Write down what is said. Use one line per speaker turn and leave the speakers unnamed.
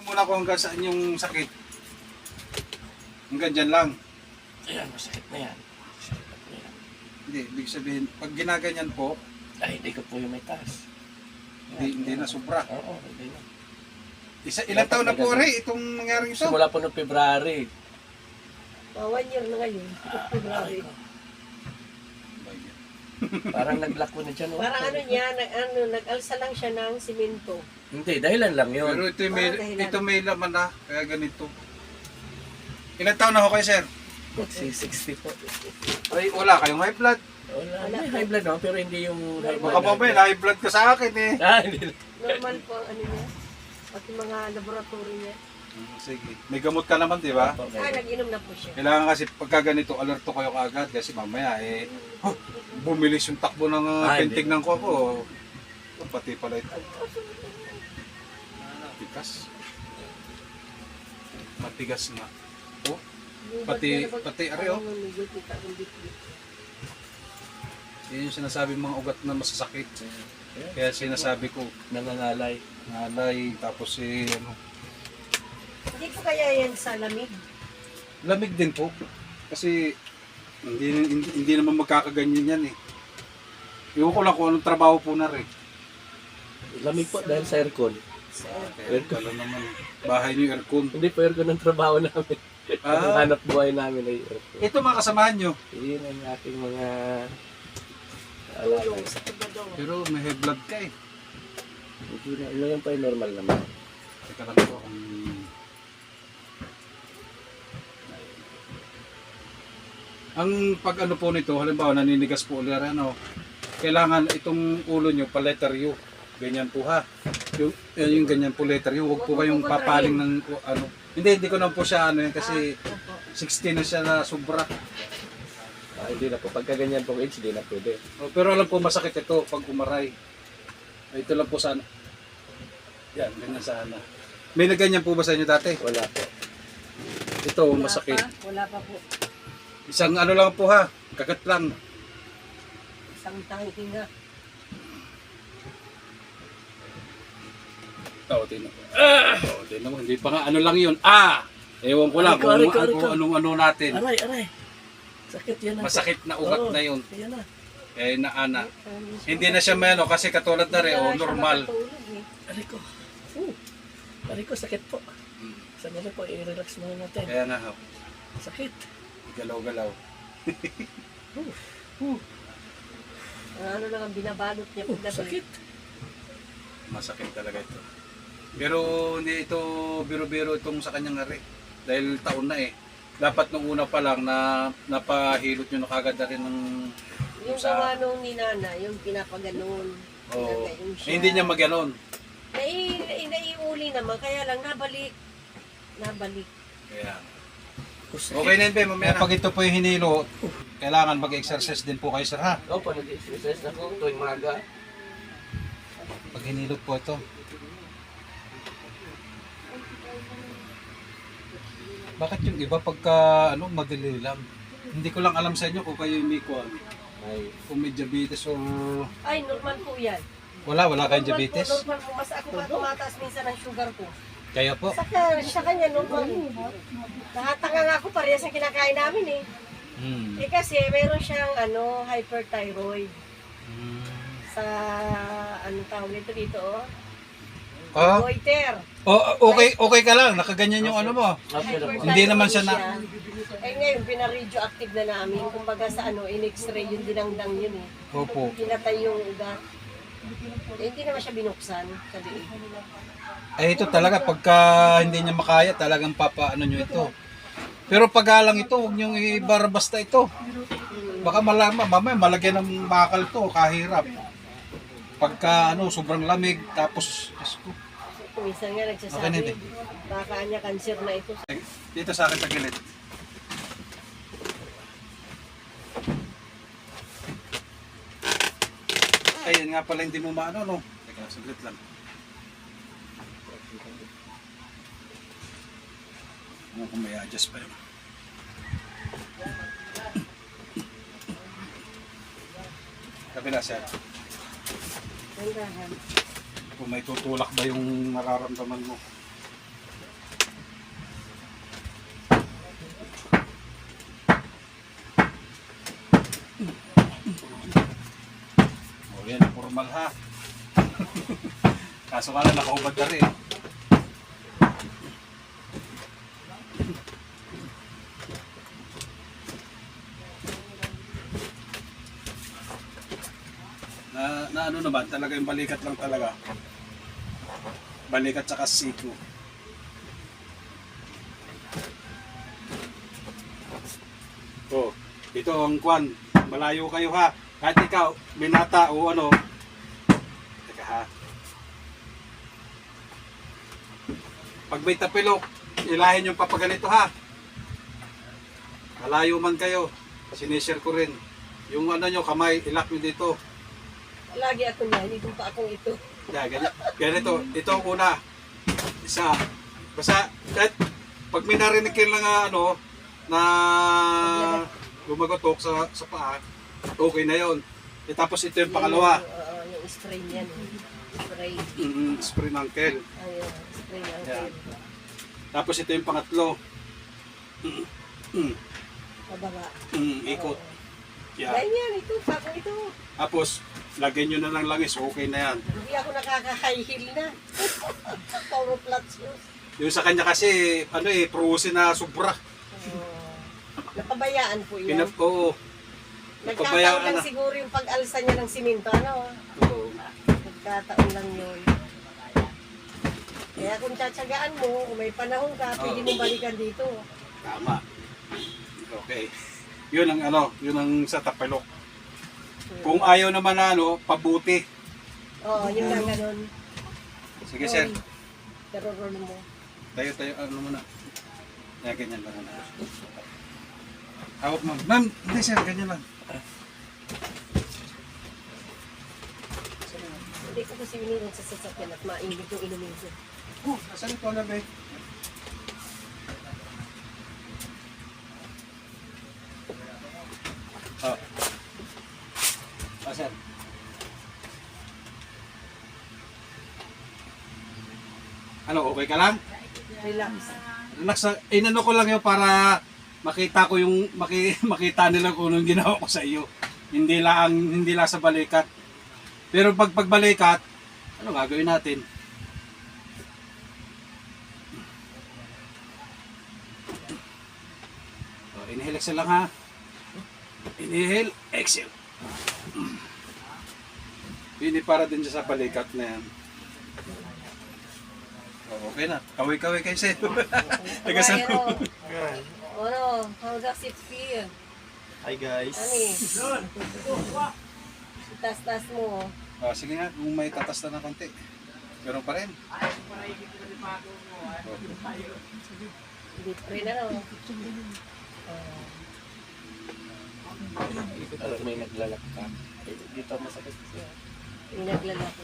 Muna ko hanggang saan yung sakit. Hanggang dyan lang.
Ayan, masakit na yan.
Hindi, ibig sabihin, pag ginaganyan po,
Ay, hindi ko po yung may taas.
hindi na sobra.
Oo, hindi na.
Ilang taon na po rin itong nangyaring ito?
Simula po noong February.
1 year na ngayon. February.
Parang nag-lock ko na dyan. oh.
Parang ano niya, nag-alsa lang siya ng simento.
Hindi, dahilan lang yun.
Pero
dahilan.
ito may laman na, kaya ganito. Ilang taon na ho kayo, sir?
Magsi-60 po.
Ay, wala kayong high blood.
Wala, may high blood no, pero hindi yung high blood.
Baka mamaya, high blood ka sa akin eh.
Ah, hindi.
Normal po ang ano niya. Pati mga laboratory niya.
Sige. May gamot ka naman, di ba?
Okay.
Nag-inom na po siya.
Kailangan kasi pagka ganito, alerto kayo kaagad kasi mamaya bumilis yung takbo ng
hindi.
pintig ng ko ako. Pati pala ito. Matigas. Matigas nga. Oh, pati ari, oh. Yan yung sinasabi mga ugat na masasakit. Kaya sinasabi ko,
Nangangalay.
ngalay, tapos ano.
Hindi po kaya yan sa lamig.
Lamig din po. Kasi hindi naman magkakaganyan yan eh. Iwan ko lang kung anong trabaho po na rin.
Lamig po dahil sa aircon.
Aircon naman. Bahay niyo aircon.
Hindi po aircon ang trabaho namin. Ang hanap buhay namin ay aircon.
Ito mga kasamahan nyo.
Yun ang aking mga
Tulong
alaga.
sa pagdadaw.
Pero may high blood ka eh.
Hindi na, ngayon pa ay normal naman.
Teka lang po kung... Ang pag ano po nito, halimbawa naninigas po ulit ano, kailangan itong ulo nyo pa letter U. Ganyan po ha. Yung ganyan po letter U. Huwag po kayong papaling ng ano. Hindi ko na po siya ano yan kasi 60 na siya na sobra.
Hindi na po. Pagka ganyan pong age, hindi na pwede.
Pero alam po masakit ito pag umaray. Ito lang po sana. Yan, ganyan sana. May naganyan po ba sa inyo dati?
Wala po.
Ito, masakit.
Wala pa po.
Isang ano lang po ha, kagat lang.
Isang tangking nga.
Tinan mo. Tinan mo, hindi pa nga ano lang yun. Ewan ko lang
Aray ko,
kung anong ano natin.
Aray. Sakit yan.
Masakit na ugat
Oo,
na yun.
Yan na.
Eh naana. Hindi na siya may ano kasi katulad na rin, normal.
Aray ko. Aray ko, sakit po. Sandali po, i-relax muna natin.
Kaya nga,
Sakit.
galaw-galaw.
Ano lang ang binabalot niya pagdating.
Sakit.
Masakit talaga ito. Pero hindi ito biro-biro itong sa kanyang hari. Dahil taon na eh. Dapat nung una pa lang na napahilot nyo na kagad na rin ng...
Yung gawa nung ni Nana, yung pinapaganon.
Oh,
Pinagayon siya.
hindi niya maganon.
Naiuli naman, kaya lang nabalik.
Kaya...
Sakit.
Okay na yun, Be. Mamaya pag ito po yung hinilo, kailangan mag-exercise din po kayo, sir, ha?
Opo, nag-exercise ako tuwing maga.
Pag hinilot po ito. Bakit yung iba pagka madali lang? Hindi ko lang alam sa inyo kung kayo yung may kung may diabetes or...
Ay, normal po yan.
Wala kayong diabetes?
Normal po. Mas ako pa tumataas minsan ang sugar ko.
Kaya po?
Sa kanya, normal. Nakatanga nga ako, parehas ang kinakain namin eh. Eh kasi meron siyang hyperthyroid. Sa tawag nito dito goiter.
Okay ka lang. Nakaganyan yung ano mo. Hindi naman siya na...
Eh ngayon, pina-radioactive na namin. Kumbaga sa in-x-ray yung dinangdang yun eh.
Opo.
Pinatay yung ugat. Eh, hindi naman siya binuksan sa liig.
Eh ito talaga, pagka hindi niya makaya, talagang papaano nyo ito. Pero pag lang ito, huwag niyong ibarabasta ito. Baka mamaya malagyan ng bakal to, kahirap. Pagka sobrang lamig, tapos...
Minsan nga nagsasabi, baka niya cancer na ito.
Dito sa akin sa gilid. Ayun nga pala hindi mo maano, no? Teka lang, saglit lang. Kung may adjust pa yun. Kabila, sir.
Tandahan.
Kung may tutulak ba yung nararamdaman mo. Formal ha. Kaso nga lang, nakaubad na rin. Na ano naman, talaga yung balikat lang talaga. Balikat tsaka siko. Oh, ito ang kwan. Malayo kayo ha. Kahit ikaw, binata o ano. Teka ha. Pag may tapilok, ilahin yung papaganito ha. Malayo man kayo. Sinishare ko rin. Yung ano nyo, kamay, ilak nyo dito.
Lagi ako niyan, itong pa akong ito.
Yeah, ganyan. Ganito, ito ang una. Isa. Basta, kahit pag may narinig kayo lang ano, na gumagotok sa paa, okay na yon. E, tapos ito yung pangalawa.
Yung spray niyan. Spray.
Spray ng kel.
Ayun, spray ng
Yan. Tapos ito yung pangatlo.
Mababa.
Ikot. Yan.
Ganyan, ito, pako ito.
Tapos, lagyan nyo na ng langis, okay na yan.
Hindi ako nakaka-high heel na. Puro flat shoes.
Yung sa kanya kasi, ano prusin na sobra.
Napabayaan po yan.
Oo.
Nagkataon lang
na.
siguro yung pag-alsa niya ng simento. Ano?
Oo.
Nagkataon lang yun. Kaya kung tsatsagaan mo, kung may panahon ka, pwede mo balikan dito.
Tama. Okay. Yun ang ano, yun ang sa tapilok. Kung ayaw naman na ano, pabuti.
Oo, yun lang ganun.
Sige sir.
Darorol mo.
Tayo, ano muna. Yan, ganyan lang. Hawak ma'am. Ma'am, hindi sir, ganyan lang.
Hindi ko kasi iniwan sa sasakyan at mainit yung inumin ko.
Saan ito alam eh? Sir. Ano, okay ka lang?
Relax.
Relax, inano ko lang yun para makita ko yung makita nila kung anong ginawa ko sa iyo. Hindi lang sa balikat. Pero pag pagbalikat, ano gagawin natin? So, inhale, exhale lang ha. Inhale, exhale. Hindi para din siya sa balikat na yan. Oh, okay na. Kaway-kaway kayo sir. Tagasan mo.
Ano, how does it feel?
Hi guys.
Ani? Tas-tas mo.
Ah, sige nga, kung may tatas na ng konti. Ganun pa rin.
Deep rin na no.
Alam mo yung naglalak ka. Dito masakit.
Yung naglalaki.